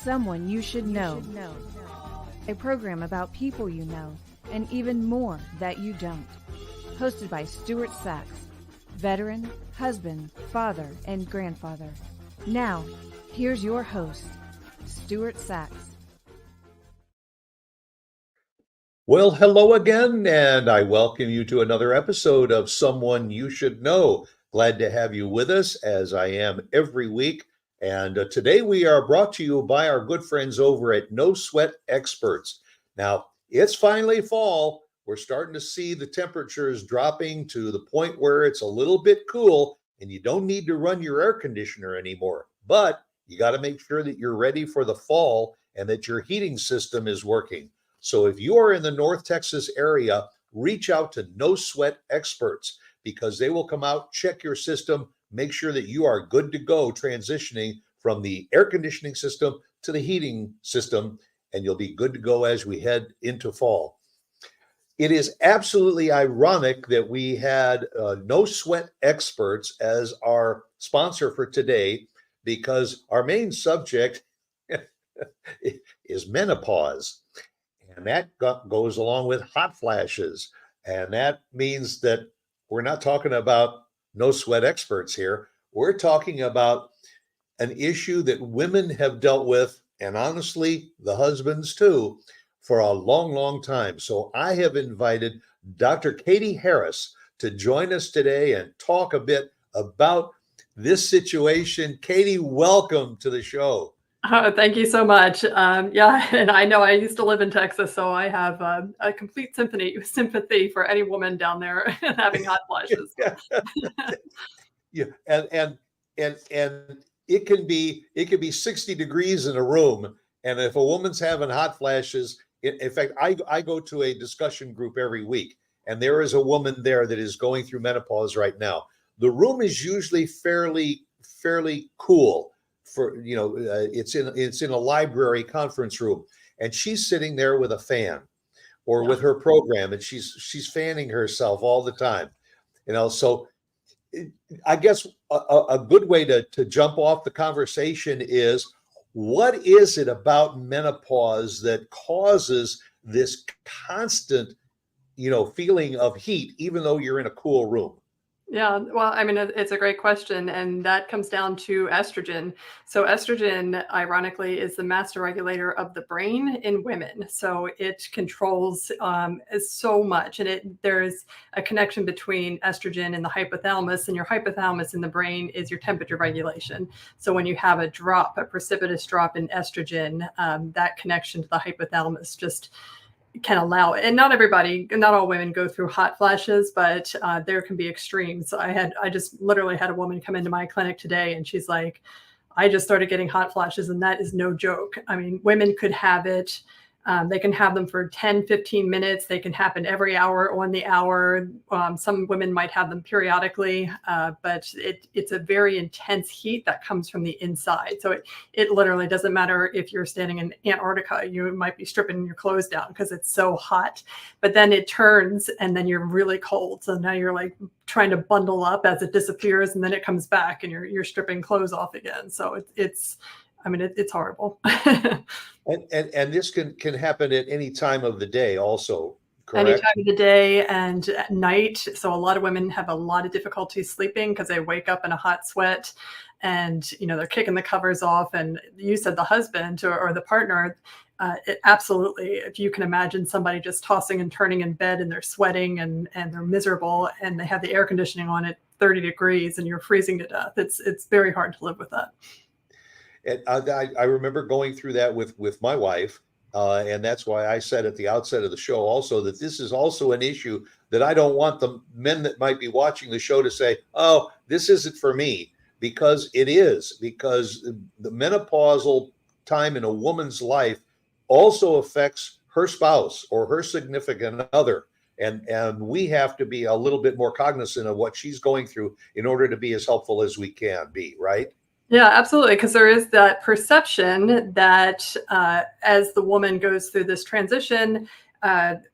Someone You Should Know. A program about people you know and even more that you don't. Hosted by Stuart Sax, veteran, husband, father, and grandfather. Now, here's your host, Stuart Sax. Well, hello again, and I welcome you to another episode of Someone You Should Know. Glad to have you with us, as I am every week. And today we are brought to you by our good friends over at No Sweat Experts. Now, it's finally fall. We're starting to see the temperatures dropping to the point where it's a little bit cool, and you don't need to run your air conditioner anymore. But you got to make sure that you're ready for the fall and that your heating system is working. So if you are in the North Texas area, reach out to No Sweat Experts because they will come out, check your system, make sure that you are good to go transitioning from the air conditioning system to the heating system, and you'll be good to go as we head into fall. It is absolutely ironic that we had No Sweat Experts as our sponsor for today because our main subject is menopause. And that goes along with hot flashes. And that means that we're not talking about No Sweat Experts here. We're talking about an issue that women have dealt with, and honestly, the husbands too, for a long, long time. So I have invited Dr. Catie Harris to join us today and talk a bit about this situation. Catie, welcome to the show. Oh, thank you so much. Yeah, and I know I used to live in Texas, so I have a complete sympathy for any woman down there having hot flashes. Yeah, and it can be 60 degrees in a room, and if a woman's having hot flashes, in fact, I go to a discussion group every week, and there is a woman there that is going through menopause right now. The room is usually fairly cool. It's in a library conference room, and she's sitting there with a fan or with her program, and she's fanning herself all the time. So I guess a good way to jump off the conversation is, what is it about menopause that causes this constant, feeling of heat, even though you're in a cool room? Yeah, well, I mean, it's a great question, and that comes down to estrogen. So estrogen, ironically, is the master regulator of the brain in women. So it controls so much, and there's a connection between estrogen and the hypothalamus, and your hypothalamus in the brain is your temperature regulation. So when you have a precipitous drop in estrogen, that connection to the hypothalamus just can allow it. And not all women go through hot flashes, but there can be extremes. I just literally had a woman come into my clinic today, and she's like, I just started getting hot flashes, and that is no joke. I mean, women could have it. They can have them for 10, 15 minutes. They can happen every hour on the hour. Some women might have them periodically, but it's a very intense heat that comes from the inside. So it literally doesn't matter if you're standing in Antarctica, you might be stripping your clothes down because it's so hot, but then it turns and then you're really cold. So now you're like trying to bundle up as it disappears, and then it comes back and you're stripping clothes off again. So it's horrible. And this can happen at any time of the day also, correct? Any time of the day and at night. So a lot of women have a lot of difficulty sleeping because they wake up in a hot sweat and, they're kicking the covers off. And you said the husband or the partner, absolutely. If you can imagine somebody just tossing and turning in bed and they're sweating and they're miserable and they have the air conditioning on at 30 degrees and you're freezing to death, it's very hard to live with that. And I remember going through that with my wife, And that's why I said at the outset of the show also that this is also an issue that I don't want the men that might be watching the show to say, oh, this isn't for me, because it is, because the menopausal time in a woman's life also affects her spouse or her significant other. And we have to be a little bit more cognizant of what she's going through in order to be as helpful as we can be, right? Yeah, absolutely. Because there is that perception that as the woman goes through this transition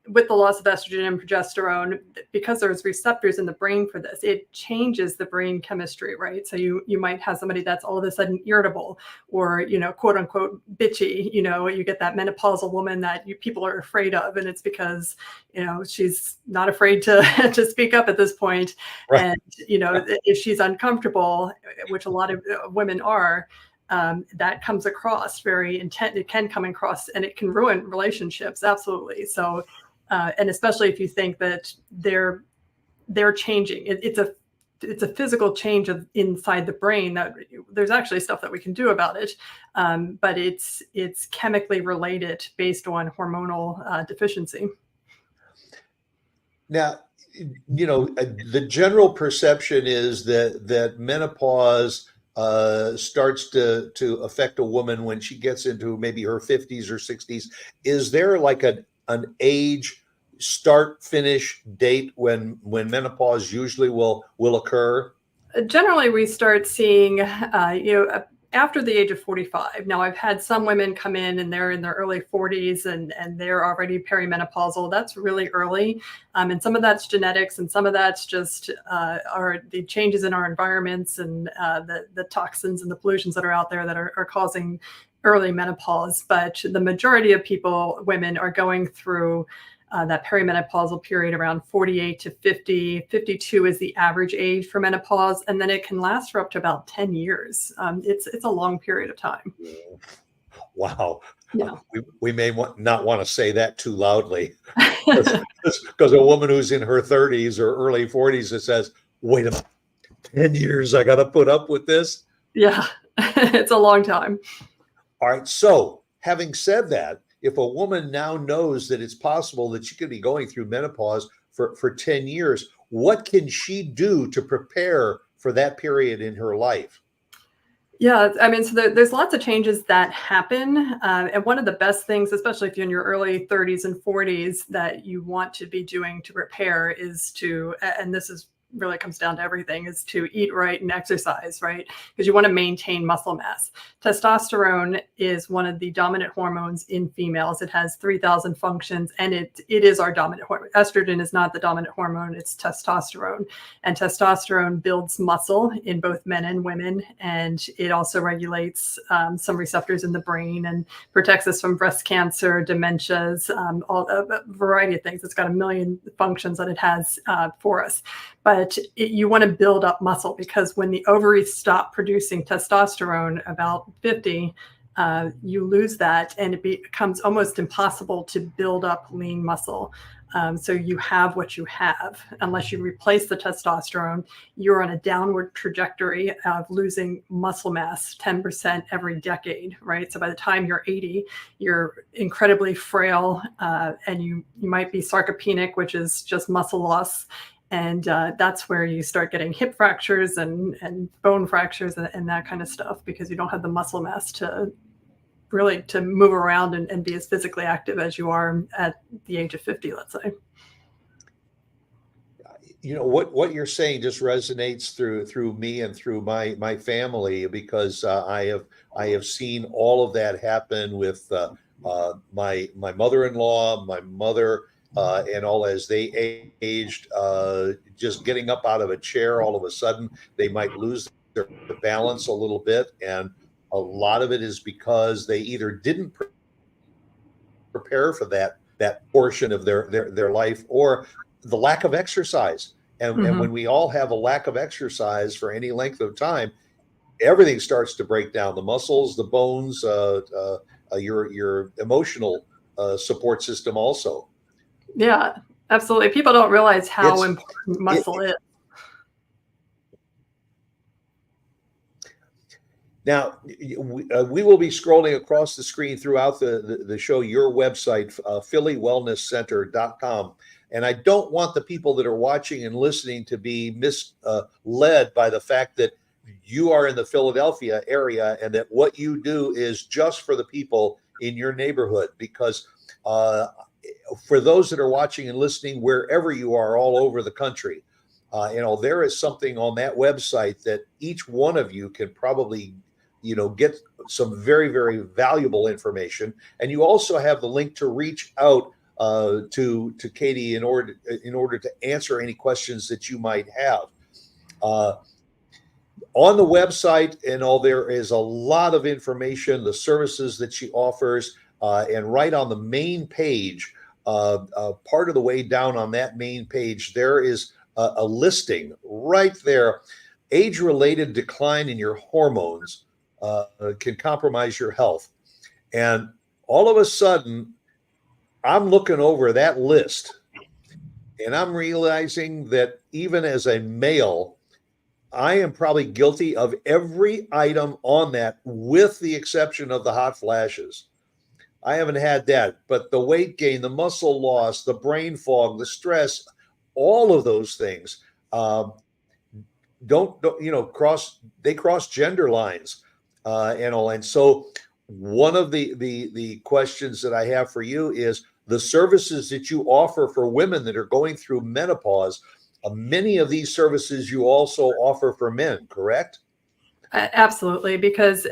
with the loss of estrogen and progesterone, because there's receptors in the brain for this, it changes the brain chemistry, right? So you might have somebody that's all of a sudden irritable or, quote unquote, bitchy. You get that menopausal woman that people are afraid of. And it's because, she's not afraid to, to speak up at this point. Right. And, if she's uncomfortable, which a lot of women are, that comes across very intent. It can come across and it can ruin relationships. Absolutely. So, and especially if you think that they're changing, it's a physical change inside the brain that there's actually stuff that we can do about it. But it's chemically related based on hormonal deficiency. Now, the general perception is that menopause starts to affect a woman when she gets into maybe her 50s or 60s. Is there like an age start finish date when menopause usually will occur? Generally, we start seeing, after the age of 45. Now, I've had some women come in and they're in their early 40s and they're already perimenopausal. That's really early. And some of that's genetics and some of that's just are the changes in our environments and the toxins and the pollutions that are out there that are causing early menopause. But the majority of women are going through that perimenopausal period around 48 to 50. 52 is the average age for menopause, and then it can last for up to about 10 years. It's a long period of time. Wow. Yeah. We may not want to say that too loudly, because a woman who's in her 30s or early 40s that says, wait a minute, 10 years I got to put up with this? Yeah, it's a long time. All right. So having said that, if a woman now knows that it's possible that she could be going through menopause for 10 years, what can she do to prepare for that period in her life? Yeah, I mean, so there's lots of changes that happen. And one of the best things, especially if you're in your early 30s and 40s, that you want to be doing to prepare is and this is really comes down to everything, is to eat right and exercise, right? Because you want to maintain muscle mass. Testosterone is one of the dominant hormones in females. It has 3,000 functions and it is our dominant hormone. Estrogen is not the dominant hormone, it's testosterone. And testosterone builds muscle in both men and women. And it also regulates some receptors in the brain and protects us from breast cancer, dementias, a variety of things. It's got a million functions that it has for us. But you want to build up muscle, because when the ovaries stop producing testosterone about 50, you lose that and it becomes almost impossible to build up lean muscle. So you have what you have. Unless you replace the testosterone, you're on a downward trajectory of losing muscle mass 10% every decade, right? So by the time you're 80, you're incredibly frail and you might be sarcopenic, which is just muscle loss. And that's where you start getting hip fractures and bone fractures and that kind of stuff, because you don't have the muscle mass to really to move around and be as physically active as you are at the age of 50, let's say. What you're saying just resonates through me and through my family, because I have seen all of that happen with my mother-in-law, my mother, and all as they aged, just getting up out of a chair, all of a sudden they might lose their balance a little bit, and a lot of it is because they either didn't prepare for that portion of their life, or the lack of exercise. And when we all have a lack of exercise for any length of time, everything starts to break down: the muscles, the bones, your emotional support system also. Yeah, absolutely. People don't realize how important muscle is. Now, we will be scrolling across the screen throughout the show, your website, phillywellnesscenter.com. And I don't want the people that are watching and listening to be misled by the fact that you are in the Philadelphia area and that what you do is just for the people in your neighborhood. Because for those that are watching and listening, wherever you are all over the country, there is something on that website that each one of you can probably get some very, very valuable information. And you also have the link to reach out to Catie in order to answer any questions that you might have. On the website and all, there is a lot of information, the services that she offers, and right on the main page, part of the way down on that main page, there is a listing right there. Age-related decline in your hormones can compromise your health. And all of a sudden, I'm looking over that list and I'm realizing that even as a male, I am probably guilty of every item on that, with the exception of the hot flashes. I haven't had that, but the weight gain, the muscle loss, the brain fog, the stress, all of those things cross gender lines and all. And so one of the questions that I have for you is the services that you offer for women that are going through menopause. Many of these services you also offer for men, correct? Absolutely, because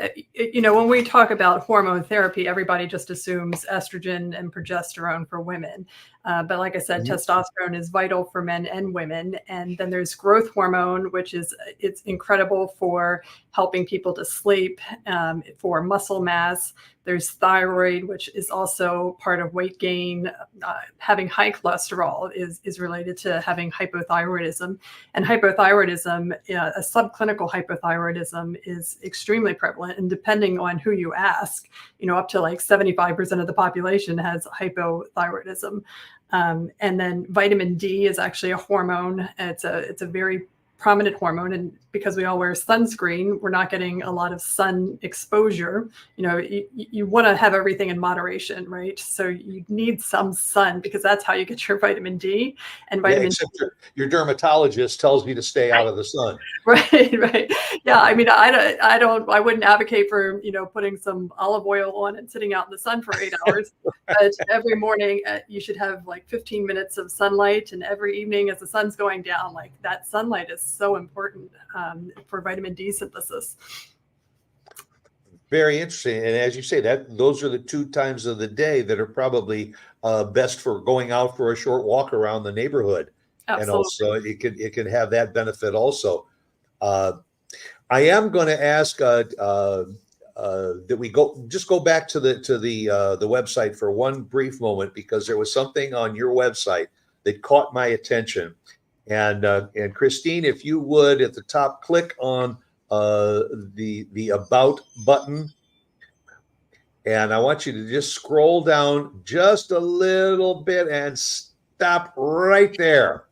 when we talk about hormone therapy, everybody just assumes estrogen and progesterone for women. But like I said, testosterone is vital for men and women. And then there's growth hormone, which it's incredible for helping people to sleep, for muscle mass. There's thyroid, which is also part of weight gain. Having high cholesterol is related to having hypothyroidism. And hypothyroidism, a subclinical hypothyroidism, is extremely prevalent. And depending on who you ask, up to like 75% of the population has hypothyroidism. And then vitamin D is actually a hormone. It's a very prominent hormone, and because we all wear sunscreen, we're not getting a lot of sun exposure. You want to have everything in moderation, right? So you need some sun, because that's how you get your vitamin D. And vitamin except your dermatologist tells you to stay out of the sun. Right. Yeah. I mean, I wouldn't advocate for, putting some olive oil on and sitting out in the sun for 8 hours. But every morning you should have like 15 minutes of sunlight. And every evening as the sun's going down, like that sunlight is so important for vitamin D synthesis. Very interesting. And as you say, those are the 2 times of the day that are probably best for going out for a short walk around the neighborhood. Absolutely. And also it can have that benefit also. I am going to ask that we go back to the website for one brief moment, because there was something on your website that caught my attention. And Christine, if you would at the top click on the About button, and I want you to just scroll down just a little bit and stop right there.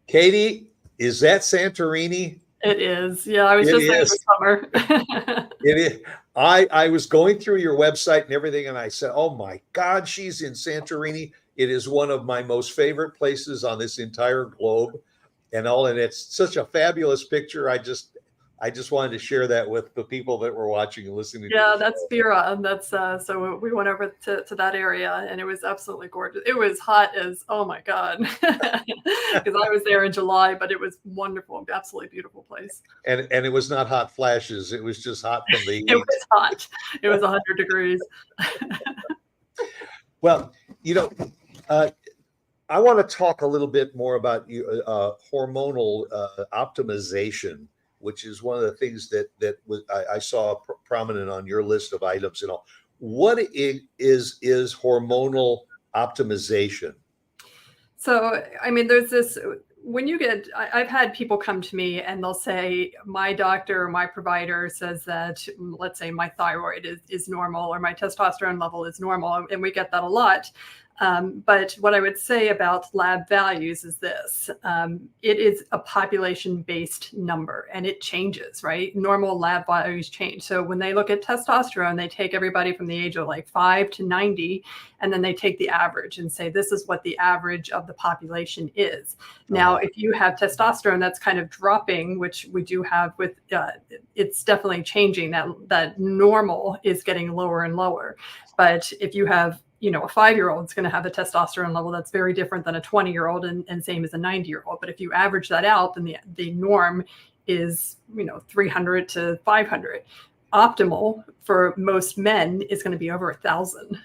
Catie, is that Santorini? It is. Yeah, I was just there this summer. It is. I was going through your website and everything, and I said, oh my God, she's in Santorini. It is one of my most favorite places on this entire globe, and it's such a fabulous picture. I just wanted to share that with the people that were watching and listening. Yeah, that's Vera. That's so we went over to that area, and it was absolutely gorgeous. It was hot as, oh my God, because I was there in July, but it was wonderful, absolutely beautiful place. And it was not hot flashes; it was just hot from the. It was hot. It was 100 degrees. Well, I want to talk a little bit more about hormonal optimization, which is one of the things that I saw prominent on your list of items and all. What is hormonal optimization? So, I mean, there's this, I've had people come to me and they'll say, my doctor or my provider says that, let's say my thyroid is normal, or my testosterone level is normal. And we get that a lot. But what I would say about lab values is this. It is a population-based number, and it changes, right? Normal lab values change. So when they look at testosterone, they take everybody from the age of like 5 to 90, and then they take the average and say, this is what the average of the population is. Now, if you have testosterone that's kind of dropping, which we do have with, it's definitely changing. That normal is getting lower and lower. But if you have, a 5-year-old is going to have a testosterone level that's very different than a 20-year-old and same as a 90-year-old. But if you average that out, then the norm is, 300 to 500. Optimal for most men is going to be over 1,000.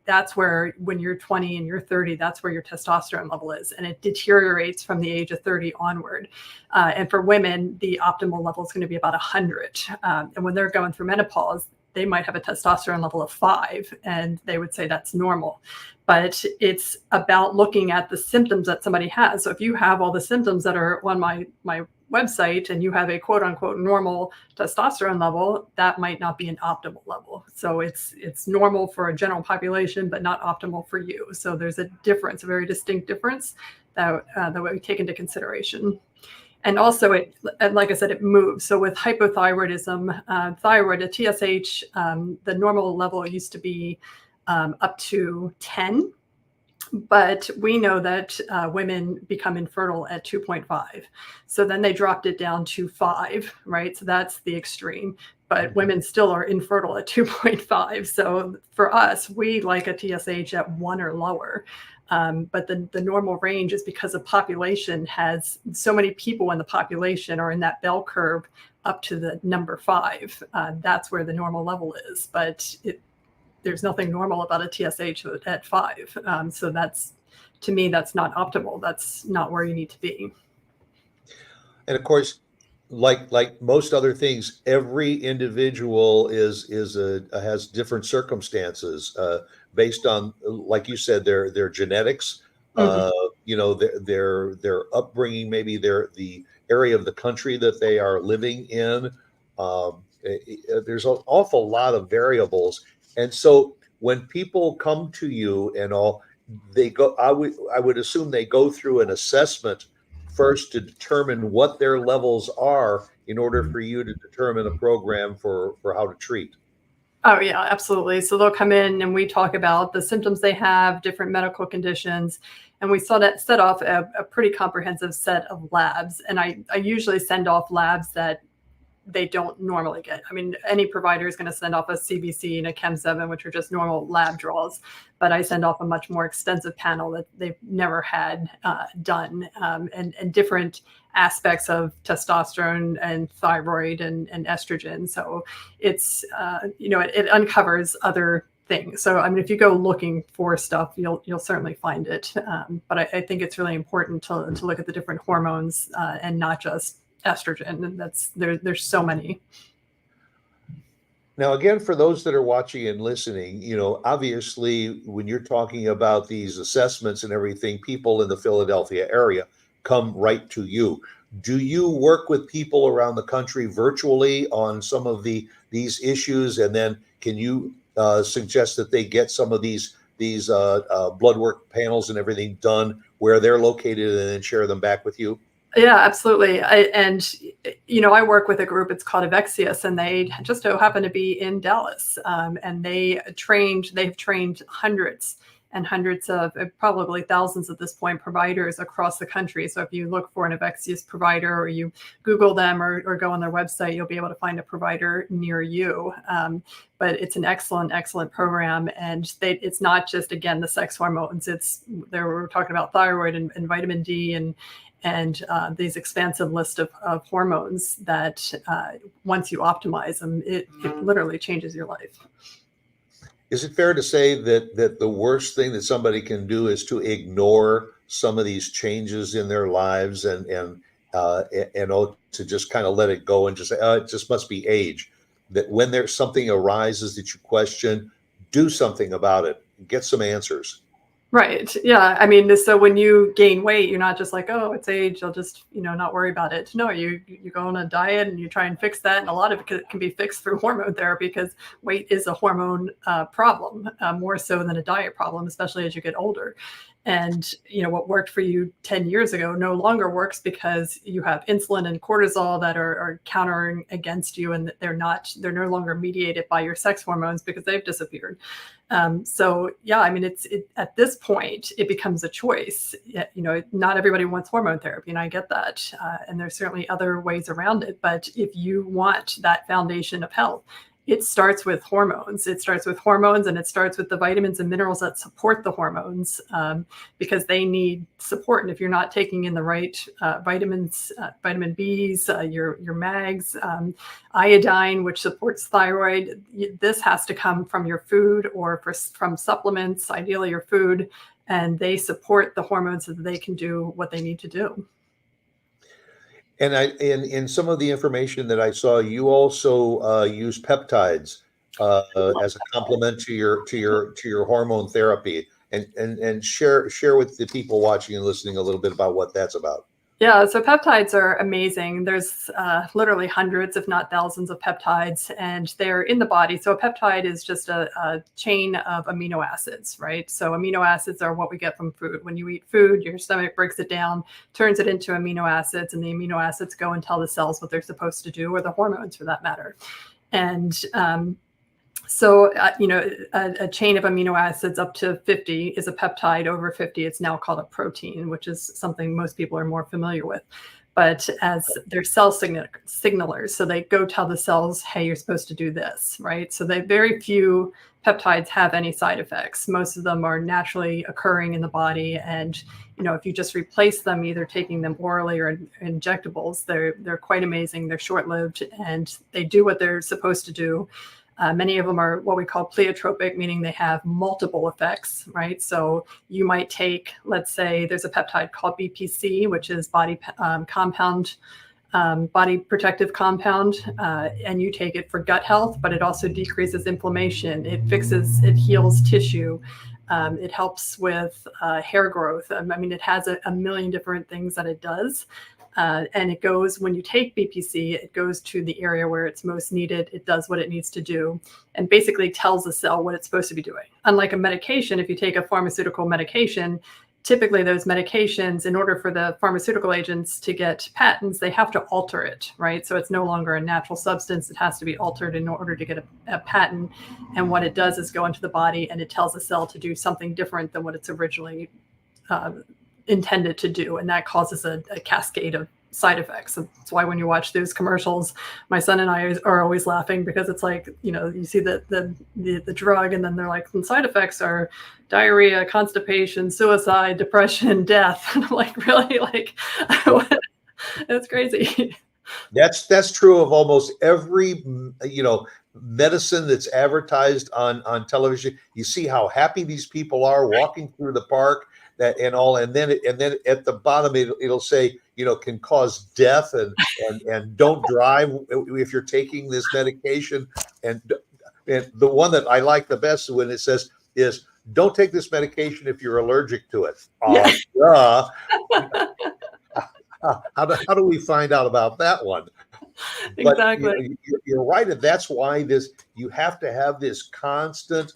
That's where, when you're 20 and you're 30, that's where your testosterone level is. And it deteriorates from the age of 30 onward. And for women, the optimal level is going to be about 100. And when they're going through menopause, they might have a testosterone level of 5, and they would say that's normal. But it's about looking at the symptoms that somebody has. So if you have all the symptoms that are on my website and you have a quote unquote normal testosterone level, that might not be an optimal level. So it's normal for a general population, but not optimal for you. So there's a difference, a very distinct difference that we take into consideration. And also, like I said, it moves. So with hypothyroidism, thyroid, a TSH, the normal level used to be up to 10. But we know that women become infertile at 2.5. So then they dropped it down to 5, right? So that's the extreme. But women still are infertile at 2.5. So for us, we like a TSH at 1 or lower. But the normal range is because the population has so many people in the population are in that bell curve up to the number 5. That's where the normal level is. But there's nothing normal about a TSH at 5. So to me, that's not optimal. That's not where you need to be. And of course, like most other things, every individual has different circumstances based on, like you said, their genetics, their upbringing, maybe the area of the country that they are living in. There's an awful lot of variables, and so when people come to you and all, they go. I would assume they go through an assessment first to determine what their levels are in order for you to determine a program for how to treat. Oh, yeah, absolutely. So they'll come in and we talk about the symptoms they have, different medical conditions, and we set off a pretty comprehensive set of labs. And I usually send off labs that they don't normally get. I mean, any provider is going to send off a CBC and a Chem7, which are just normal lab draws, but I send off a much more extensive panel that they've never had done, and different aspects of testosterone and thyroid and estrogen. So it's, it uncovers other things. So, I mean, if you go looking for stuff, you'll certainly find it. But I think it's really important to look at the different hormones and not just estrogen, and there's so many. Now, again, for those that are watching and listening, obviously, when you're talking about these assessments and everything, people in the Philadelphia area come right to you. Do you work with people around the country virtually on some of these issues, and then can you suggest that they get some of these blood work panels and everything done where they're located, and then share them back with you? Yeah, absolutely. I work with a group, it's called Avexius, and they just so happen to be in Dallas. And they've trained hundreds and hundreds of, probably thousands at this point, providers across the country. So if you look for an Avexius provider, or you Google them or go on their website, you'll be able to find a provider near you. But it's an excellent, excellent program. And it's not just, again, the sex hormones. We're talking about thyroid and vitamin D and these expansive list of hormones that once you optimize them, it literally changes your life. Is it fair to say that the worst thing that somebody can do is to ignore some of these changes in their lives and to just kind of let it go and just say, oh, it just must be age? That when there's something arises that you question, do something about it, get some answers. Right. Yeah. I mean, so when you gain weight, you're not just like, oh, it's age, I'll just, not worry about it. No, you go on a diet and you try and fix that. And a lot of it can be fixed through hormone therapy, because weight is a hormone problem, more so than a diet problem, especially as you get older. And, what worked for you 10 years ago no longer works, because you have insulin and cortisol that are countering against you, and they're no longer mediated by your sex hormones because they've disappeared. So yeah, I mean, at this point, it becomes a choice. Not everybody wants hormone therapy, and I get that. And there's certainly other ways around it. But if you want that foundation of health, it starts with hormones. It starts with hormones, and it starts with the vitamins and minerals that support the hormones, because they need support. And if you're not taking in the right vitamins, vitamin Bs, your mags, iodine, which supports thyroid, this has to come from your food or from supplements, ideally your food, and they support the hormones so that they can do what they need to do. And in some of the information that I saw, you also use peptides as a complement to your hormone therapy, and share with the people watching and listening a little bit about what that's about. Yeah, so peptides are amazing. There's literally hundreds, if not thousands, of peptides, and they're in the body. So a peptide is just a chain of amino acids, right? So amino acids are what we get from food. When you eat food, your stomach breaks it down, turns it into amino acids, and the amino acids go and tell the cells what they're supposed to do, or the hormones for that matter. And so, a chain of amino acids up to 50 is a peptide. Over 50, it's now called a protein, which is something most people are more familiar with. But as they're cell signalers, so they go tell the cells, hey, you're supposed to do this, right? So very few peptides have any side effects. Most of them are naturally occurring in the body. And, if you just replace them, either taking them orally or injectables, they're quite amazing. They're short-lived, and they do what they're supposed to do. Many of them are what we call pleiotropic, meaning they have multiple effects, right? So you might take, let's say there's a peptide called BPC, which is body protective compound, and you take it for gut health, but it also decreases inflammation. It heals tissue. It helps with hair growth. I mean, it has a million different things that it does. And it goes, when you take BPC, it goes to the area where it's most needed. It does what it needs to do, and basically tells the cell what it's supposed to be doing. Unlike a medication, if you take a pharmaceutical medication, typically those medications, in order for the pharmaceutical agents to get patents, they have to alter it, right? So it's no longer a natural substance. It has to be altered in order to get a patent. And what it does is go into the body, and it tells the cell to do something different than what it's originally intended to do, and that causes a cascade of side effects. And that's why when you watch those commercials, my son and I are always laughing, because it's like, you see the drug, and then they're like, the side effects are diarrhea, constipation, suicide, depression, death. And I'm like, really? Like, that's crazy. That's true of almost every medicine that's advertised on television. You see how happy these people are walking through the park, and then at the bottom it'll say, can cause death, and don't drive if you're taking this medication. And the one that I like the best when it says is, don't take this medication if you're allergic to it. Yeah. How do we find out about that one? Exactly. But you're right, and that's why you have to have this constant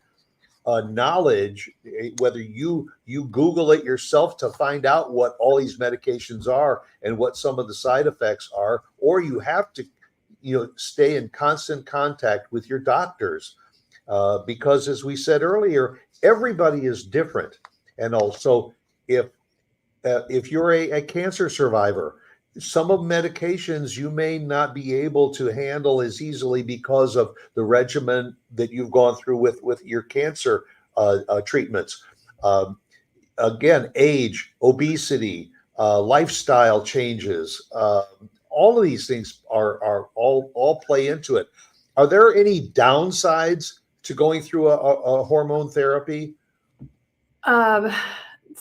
knowledge, whether you Google it yourself to find out what all these medications are and what some of the side effects are, or you have to stay in constant contact with your doctors, because as we said earlier, everybody is different. And also, if you're a cancer survivor, some of medications you may not be able to handle as easily because of the regimen that you've gone through with your cancer treatments. Again, age, obesity, lifestyle changes, all of these things are all play into it. Are there any downsides to going through a hormone therapy?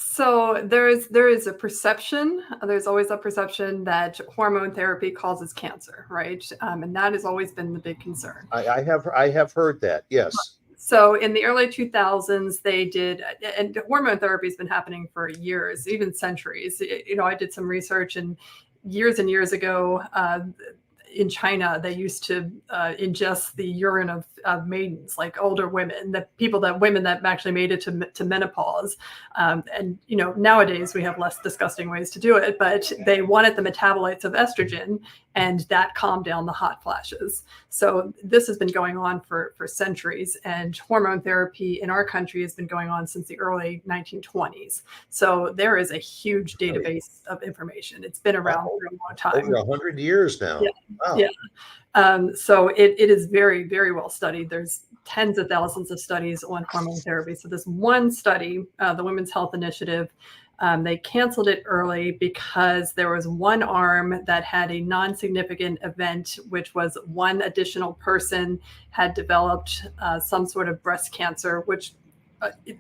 So there is a perception. There's always a perception that hormone therapy causes cancer, right? And that has always been the big concern. I have heard that. Yes. So in the early 2000s, they did, and hormone therapy has been happening for years, even centuries. I did some research, and years ago, in China, they used to ingest the urine of maidens, like older women, women that actually made it to menopause. And nowadays we have less disgusting ways to do it, but they wanted the metabolites of estrogen, and that calmed down the hot flashes. So this has been going on for centuries, and hormone therapy in our country has been going on since the early 1920s. So there is a huge database of information. It's been around for a long time. Over 100 years now. Yeah. Wow. Yeah. So it is very, very well studied. There's tens of thousands of studies on hormone therapy. So this one study, the Women's Health Initiative, they canceled it early because there was one arm that had a non-significant event, which was one additional person had developed some sort of breast cancer, which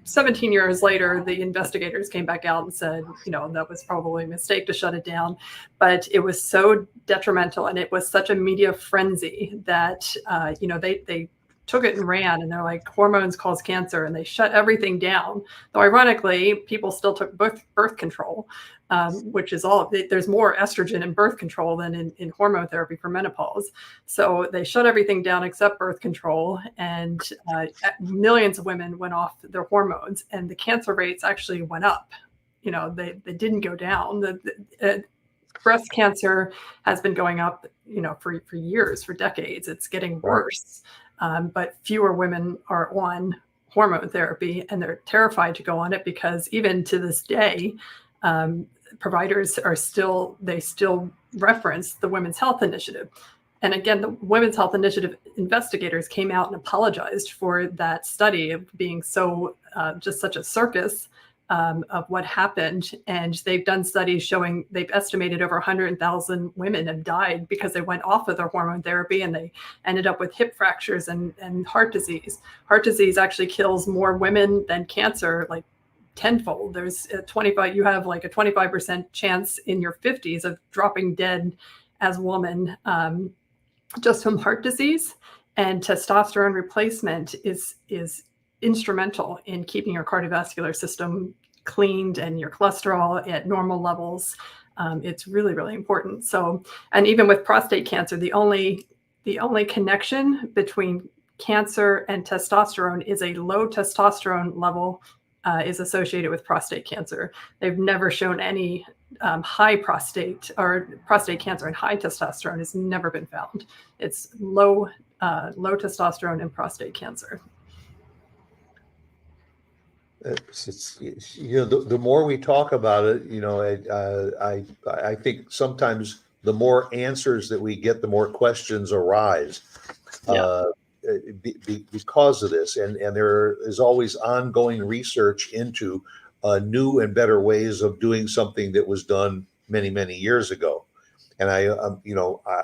17 years later, the investigators came back out and said, that was probably a mistake to shut it down. But it was so detrimental, and it was such a media frenzy that, they took it and ran, and they're like, hormones cause cancer, and they shut everything down. Though ironically, people still took birth control, which is there's more estrogen in birth control than in hormone therapy for menopause. So they shut everything down except birth control, and millions of women went off their hormones, and the cancer rates actually went up. They didn't go down. The breast cancer has been going up, for years, for decades. It's getting worse. But fewer women are on hormone therapy, and they're terrified to go on it because even to this day, providers still reference the Women's Health Initiative. And again, the Women's Health Initiative investigators came out and apologized for that study of being so just such a circus of what happened. And they've done studies showing they've estimated over 100,000 women have died because they went off of their hormone therapy, and they ended up with hip fractures and heart disease. Heart disease actually kills more women than cancer, like tenfold. There's you have like a 25% chance in your 50s of dropping dead as a woman just from heart disease. And testosterone replacement is instrumental in keeping your cardiovascular system cleaned and your cholesterol at normal levels. It's really, really important. So, and even with prostate cancer, the only connection between cancer and testosterone is a low testosterone level is associated with prostate cancer. They've never shown any high prostate cancer and high testosterone has never been found. It's low testosterone and prostate cancer. It's the more we talk about it, I think sometimes the more answers that we get, the more questions arise. Yeah. Because of this, and there is always ongoing research into new and better ways of doing something that was done many years ago. And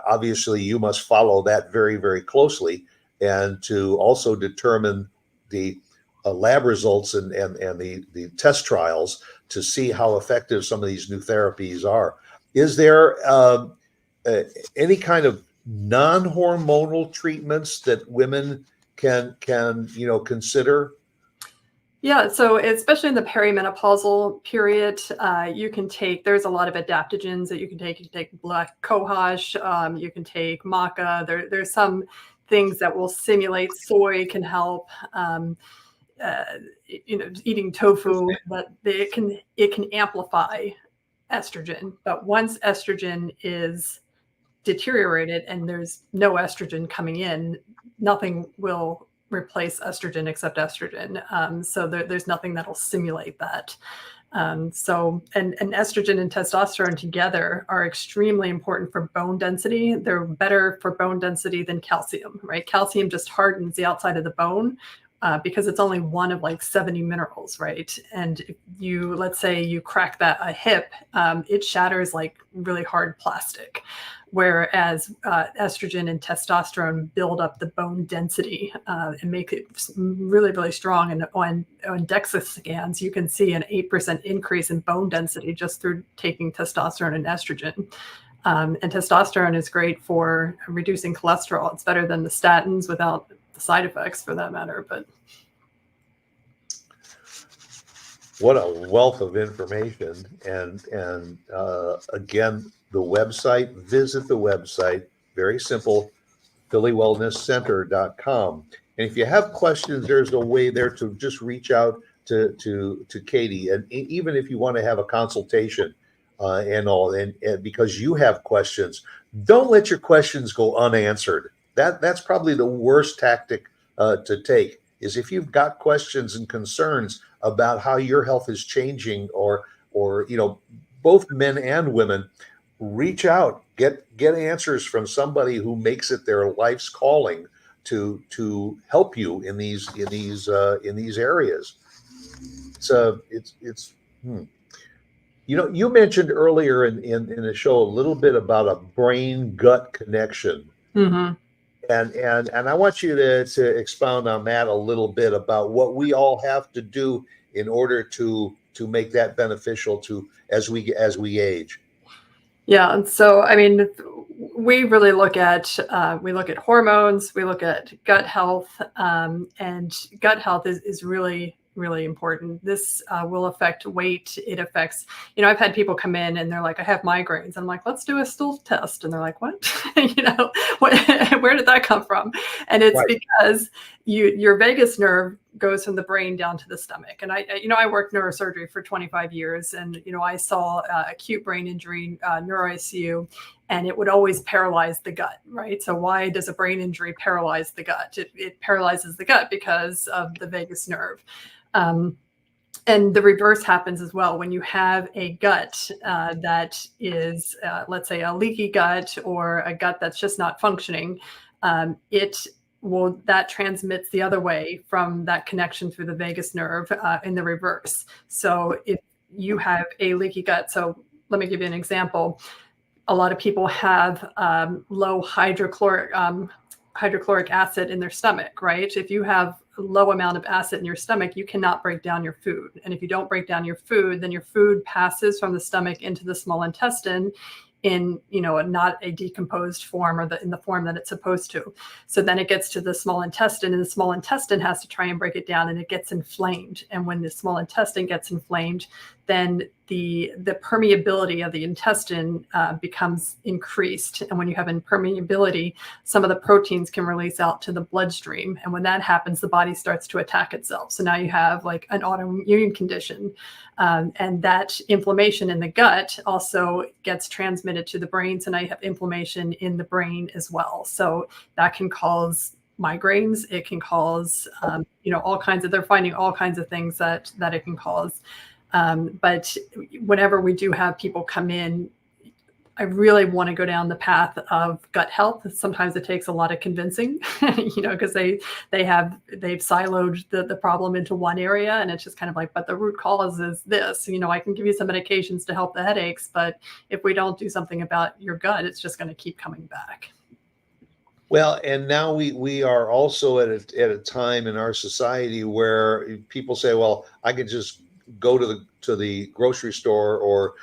obviously you must follow that very, very closely, and to also determine the lab results and the test trials to see how effective some of these new therapies are. Is there any kind of non-hormonal treatments that women can consider? Yeah, so especially in the perimenopausal period, there's a lot of adaptogens that you can take. You can take black cohosh, you can take maca. There's some things that will simulate. Soy can help. Eating tofu, but it can amplify estrogen. But once estrogen is deteriorated and there's no estrogen coming in, nothing will replace estrogen except estrogen. So there's nothing that'll simulate that. And estrogen and testosterone together are extremely important for bone density. They're better for bone density than calcium, right? Calcium just hardens the outside of the bone because it's only one of like 70 minerals, right? And if let's say you crack a hip, it shatters like really hard plastic. Whereas estrogen and testosterone build up the bone density and make it really, really strong. And on DEXA scans, you can see an 8% increase in bone density just through taking testosterone and estrogen. And testosterone is great for reducing cholesterol. It's better than the statins without the side effects for that matter. But what a wealth of information. And again, the website, visit the website, very simple, phillywellnesscenter.com. And if you have questions, there's a way there to just reach out to Catie. And even if you want to have a consultation and all, and because you have questions, don't let your questions go unanswered. That's probably the worst tactic to take, is if you've got questions and concerns about how your health is changing, or both men and women, reach out, get answers from somebody who makes it their life's calling to help you in these areas. You mentioned earlier in the show a little bit about a brain gut connection. mm-hmm. And I want you to expound on that a little bit, about what we all have to do in order to make that beneficial to as we age. Yeah, and so I mean, we really look at hormones, we look at gut health, and gut health is really, really important. This will affect weight. It affects, I've had people come in and they're like, I have migraines. I'm like, let's do a stool test. And they're like, what? Where did that come from? And it's Right. because your vagus nerve goes from the brain down to the stomach. And I worked neurosurgery for 25 years, and, I saw acute brain injury, neuro ICU, and it would always paralyze the gut, right? So why does a brain injury paralyze the gut? It paralyzes the gut because of the vagus nerve. And the reverse happens as well. When you have a gut that is, let's say, a leaky gut, or a gut that's just not functioning, that transmits the other way from that connection through the vagus nerve in the reverse. So if you have a leaky gut, so let me give you an example. A lot of people have low hydrochloric acid in their stomach, right? If you have a low amount of acid in your stomach, you cannot break down your food. And if you don't break down your food, then your food passes from the stomach into the small intestine in, not a decomposed form, or in the form that it's supposed to. So then it gets to the small intestine, and the small intestine has to try and break it down, and it gets inflamed. And when the small intestine gets inflamed, then the permeability of the intestine becomes increased. And when you have impermeability, some of the proteins can release out to the bloodstream. And when that happens, the body starts to attack itself. So now you have like an autoimmune condition. And that inflammation in the gut also gets transmitted to the brain. So now you have inflammation in the brain as well. So that can cause migraines. It can cause, all kinds of, they're finding all kinds of things that it can cause. But whenever we do have people come in, I really want to go down the path of gut health. Sometimes it takes a lot of convincing, because they've siloed the problem into one area, and it's just kind of like, but the root cause is this. I can give you some medications to help the headaches, but if we don't do something about your gut, it's just going to keep coming back. Well, and now we are also at a time in our society where people say, well, I could just go to the grocery store or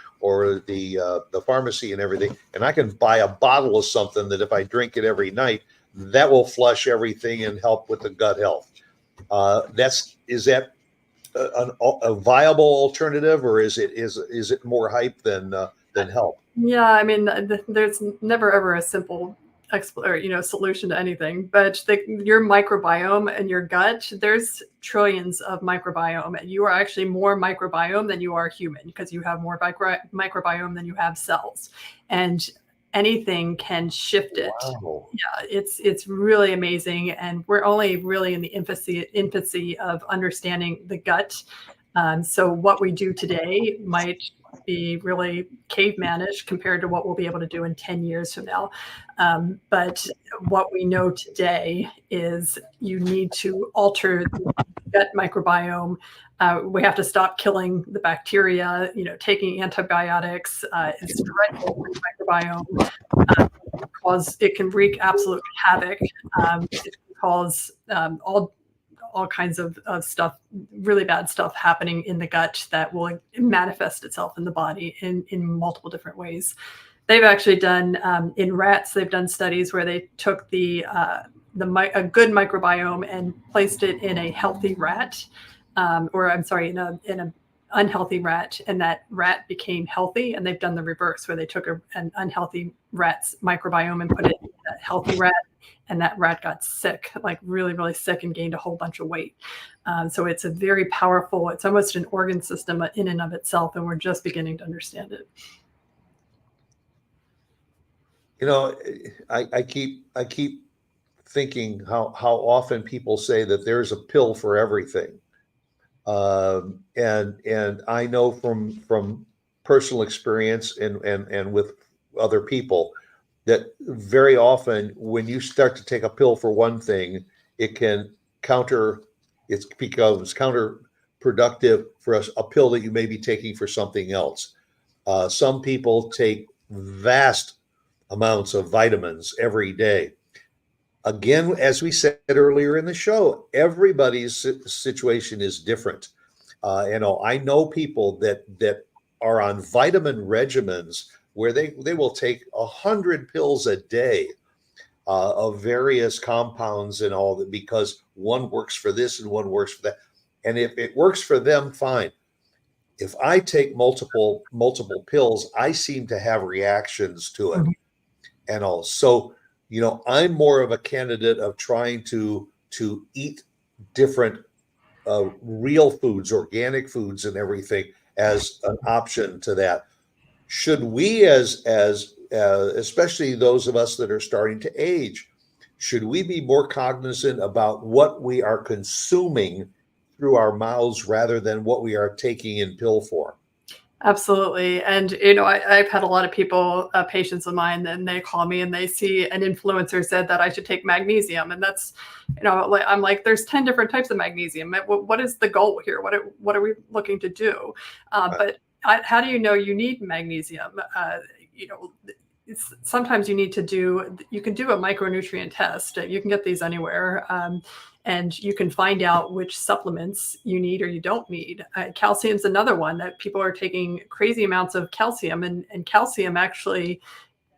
the pharmacy and everything, and I can buy a bottle of something that if I drink it every night, that will flush everything and help with the gut health. Is that a viable alternative, or is it more hype than help? Yeah, I mean, there's never ever a simple solution to anything, but your microbiome and your gut, there's trillions of microbiome, and you are actually more microbiome than you are human, because you have more microbiome than you have cells, and anything can shift it. Wow. Yeah, it's really amazing, and we're only really in the infancy of understanding the gut. So what we do today might be really cavemanish compared to what we'll be able to do in 10 years from now. But what we know today is you need to alter the gut microbiome. We have to stop killing the bacteria. Taking antibiotics is dreadful for the microbiome, because it can wreak absolute havoc. It can cause all kinds of stuff, really bad stuff happening in the gut that will manifest itself in the body in multiple different ways. They've actually done, in rats, they've done studies where they took the a good microbiome and placed it in a healthy rat, or I'm sorry, in a unhealthy rat, and that rat became healthy. And they've done the reverse, where they took an unhealthy rat's microbiome and put it in a healthy rat, and that rat got sick, like really, really sick, and gained a whole bunch of weight. So it's a very powerful, it's almost an organ system in and of itself, and we're just beginning to understand it. You know, I keep thinking how often people say that there's a pill for everything. And I know from personal experience and with other people that very often when you start to take a pill for one thing, it becomes counterproductive for a pill that you may be taking for something else. Some people take vast amounts of vitamins every day. Again, as we said earlier in the show, everybody's situation is different. I know people that are on vitamin regimens where they will take 100 pills a day of various compounds and all that, because one works for this and one works for that. And if it works for them, fine. If I take multiple pills, I seem to have reactions to it. And also, I'm more of a candidate of trying to eat different real foods, organic foods, and everything as an option to that. Should we, as especially those of us that are starting to age, should we be more cognizant about what we are consuming through our mouths rather than what we are taking in pill form? Absolutely. And, I've had a lot of people, patients of mine, and they call me and they see an influencer said that I should take magnesium. And that's, I'm like, there's 10 different types of magnesium. What is the goal here? What are we looking to do? But how do you know you need magnesium? Sometimes you can do a micronutrient test. You can get these anywhere. And you can find out which supplements you need or you don't need. Calcium's another one that people are taking crazy amounts of calcium, and calcium actually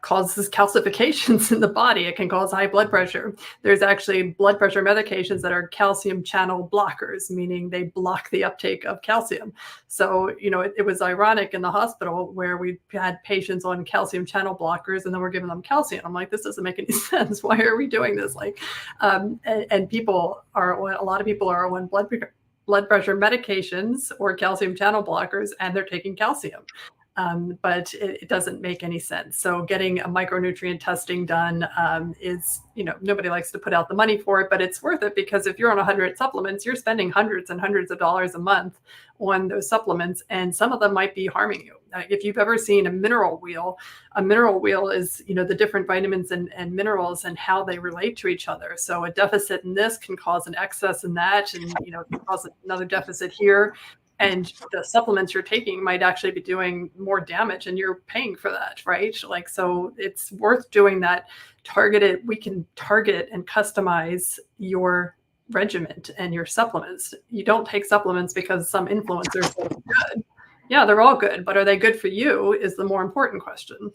causes calcifications in the body. It can cause high blood pressure. There's actually blood pressure medications that are calcium channel blockers, meaning they block the uptake of calcium. So, it was ironic in the hospital where we had patients on calcium channel blockers and then we're giving them calcium. I'm like, this doesn't make any sense. Why are we doing this? And a lot of people are on blood pressure medications or calcium channel blockers, and they're taking calcium. But it doesn't make any sense. So getting a micronutrient testing done is, nobody likes to put out the money for it, but it's worth it, because if you're on 100 supplements, you're spending hundreds and hundreds of dollars a month on those supplements, and some of them might be harming you. If you've ever seen a mineral wheel is, the different vitamins and minerals and how they relate to each other. So a deficit in this can cause an excess in that, and, it can cause another deficit here. And the supplements you're taking might actually be doing more damage, and you're paying for that, right? So it's worth doing that. We can target and customize your regimen and your supplements. You don't take supplements because some influencers are good. Yeah, they're all good, but are they good for you is the more important question.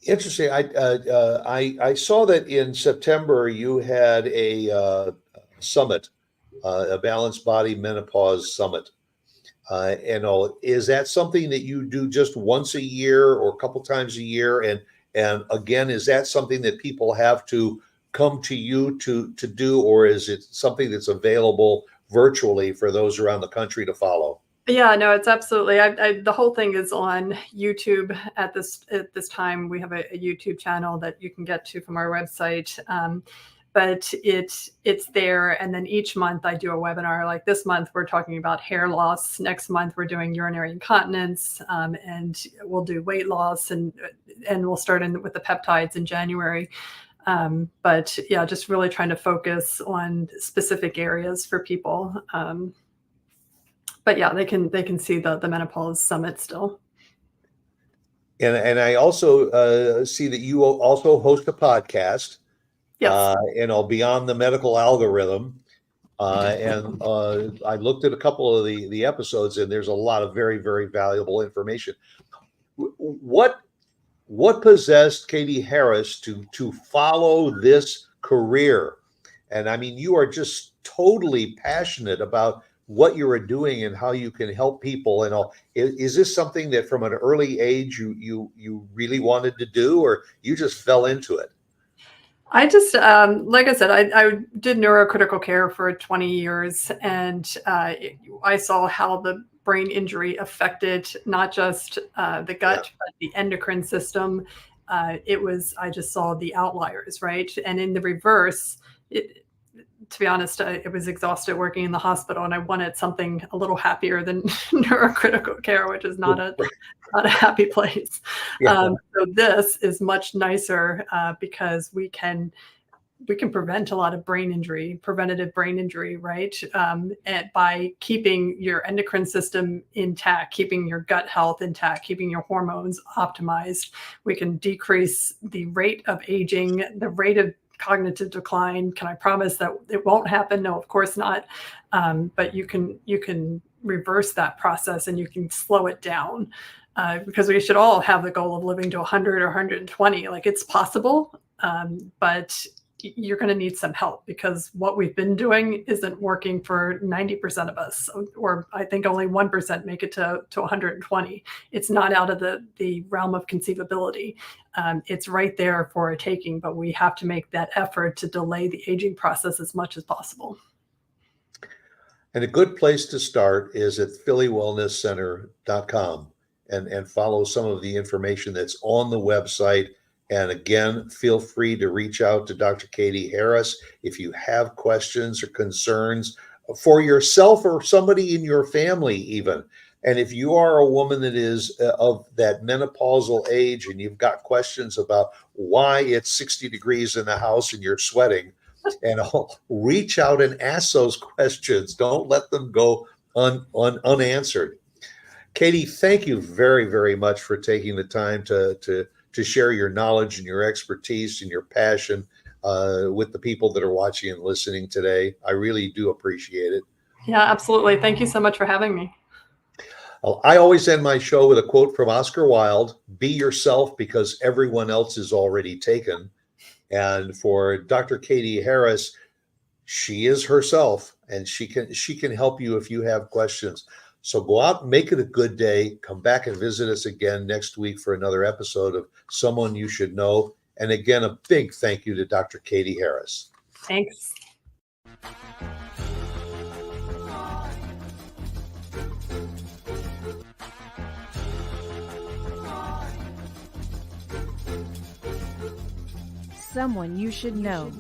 Interesting. I saw that in September you had a summit, a balanced body menopause summit. Is that something that you do just once a year or a couple times a year? And again, is that something that people have to come to you to do, or is it something that's available virtually for those around the country to follow? Yeah, no, it's absolutely. The whole thing is on YouTube at this time. We have a YouTube channel that you can get to from our website. But it's there. And then each month I do a webinar. Like this month, we're talking about hair loss. Next month, we're doing urinary incontinence, and we'll do weight loss, and we'll start with the peptides in January. But yeah, just really trying to focus on specific areas for people. But yeah, they can see the menopause summit still. And I also see that you also host a podcast. Yes. Beyond the medical algorithm. I looked at a couple of the episodes, and there's a lot of very, very valuable information. What what possessed Catie Harris to follow this career? And I mean, you are just totally passionate about what you are doing and how you can help people and all. Is this something that from an early age you really wanted to do, or you just fell into it? I just, like I said, I did neurocritical care for 20 years, and I saw how the brain injury affected not just the Yeah. gut, but the endocrine system. I just saw the outliers, right? And in the reverse, it, to be honest, I was exhausted working in the hospital, and I wanted something a little happier than neurocritical care, which is not a happy place. Yeah. So this is much nicer because we can prevent a lot of brain injury, preventative brain injury, right? And by keeping your endocrine system intact, keeping your gut health intact, keeping your hormones optimized, we can decrease the rate of aging, the rate of cognitive decline. Can I promise that it won't happen? No, of course not. But you can reverse that process and you can slow it down. Because we should all have the goal of living to 100 or 120. Like, it's possible, but you're going to need some help because what we've been doing isn't working for 90% of us, or I think only 1% make it to 120. It's not out of the realm of conceivability. It's right there for a taking, but we have to make that effort to delay the aging process as much as possible. And a good place to start is at phillywellnesscenter.com and follow some of the information that's on the website. And again, feel free to reach out to Dr. Catie Harris if you have questions or concerns for yourself or somebody in your family even. And if you are a woman that is of that menopausal age and you've got questions about why it's 60 degrees in the house and you're sweating, and I'll reach out and ask those questions. Don't let them go unanswered. Catie, thank you very, very much for taking the time to share your knowledge and your expertise and your passion with the people that are watching and listening today. I really do appreciate it. Yeah, absolutely. Thank you so much for having me. I always end my show with a quote from Oscar Wilde: "Be yourself because everyone else is already taken." And for Dr. Catie Harris, she is herself, and she can help you if you have questions. So go out and make it a good day. Come back and visit us again next week for another episode of Someone You Should Know. And again, a big thank you to Dr. Catie Harris. Thanks. Someone you should know.